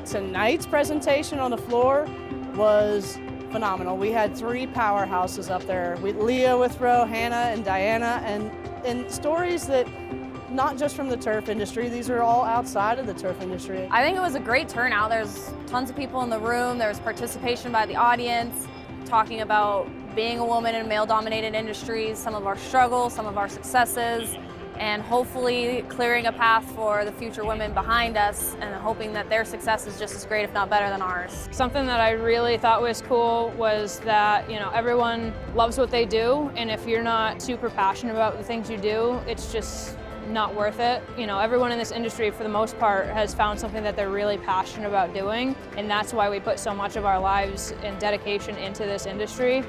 Tonight's presentation on the floor was phenomenal. We had 3 powerhouses up there. Leah with Ro, Hannah, and Diana, and stories that not just from the turf industry, these are all outside of the turf industry. I think it was a great turnout. There's tons of people in the room. There was participation by the audience, talking about being a woman in male-dominated industries, some of our struggles, some of our successes, and hopefully clearing a path for the future women behind us and hoping that their success is just as great, if not better, than ours. Something that I really thought was cool was that, everyone loves what they do, and if you're not super passionate about the things you do, it's just not worth it. Everyone in this industry, for the most part, has found something that they're really passionate about doing, and that's why we put so much of our lives and dedication into this industry.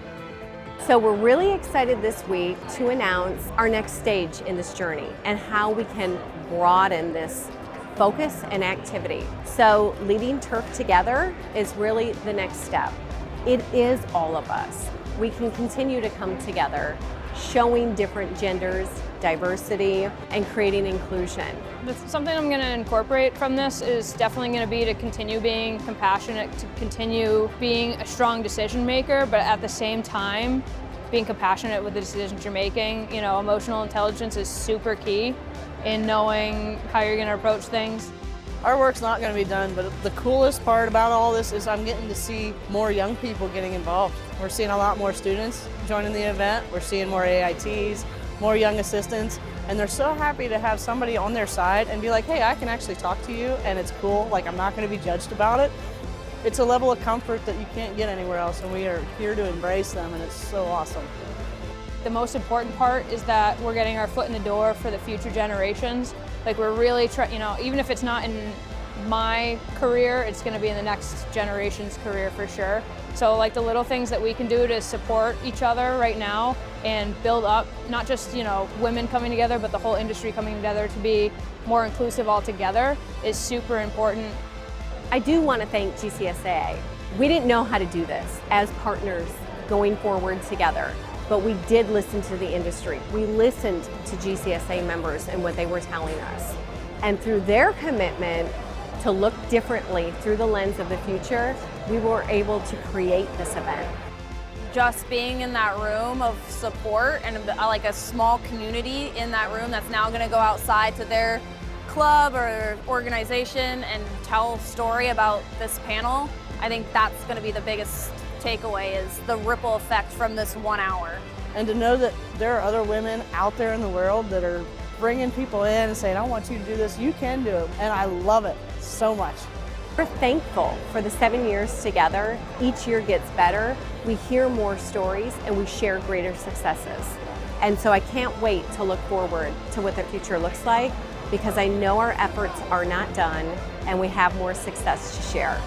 So we're really excited this week to announce our next stage in this journey and how we can broaden this focus and activity. So leading turf together is really the next step. It is all of us. We can continue to come together, showing different genders, diversity, and creating inclusion. Something I'm going to incorporate from this is definitely going to be to continue being compassionate, to continue being a strong decision maker, but at the same time, being compassionate with the decisions you're making. Emotional intelligence is super key in knowing how you're going to approach things. Our work's not going to be done, but the coolest part about all this is I'm getting to see more young people getting involved. We're seeing a lot more students joining the event. We're seeing more AITs, more young assistants, and they're so happy to have somebody on their side and be like, hey, I can actually talk to you, and it's cool. Like, I'm not going to be judged about it. It's a level of comfort that you can't get anywhere else, and we are here to embrace them, and it's so awesome. The most important part is that we're getting our foot in the door for the future generations. Like, we're really trying, even if it's not in my career, it's going to be in the next generation's career for sure. So like the little things that we can do to support each other right now and build up, not just, women coming together, but the whole industry coming together to be more inclusive altogether is super important. I do want to thank GCSAA. We didn't know how to do this as partners going forward together, but we did listen to the industry. We listened to GCSAA members and what they were telling us. And through their commitment to look differently through the lens of the future, we were able to create this event. Just being in that room of support and like a small community in that room that's now going to go outside to their club or organization and tell a story about this panel, I think that's going to be the biggest takeaway, is the ripple effect from this 1 hour. And to know that there are other women out there in the world that are bringing people in and saying, I want you to do this, you can do it. And I love it so much. We're thankful for the 7 years together. Each year gets better. We hear more stories and we share greater successes. And so I can't wait to look forward to what the future looks like, because I know our efforts are not done and we have more success to share.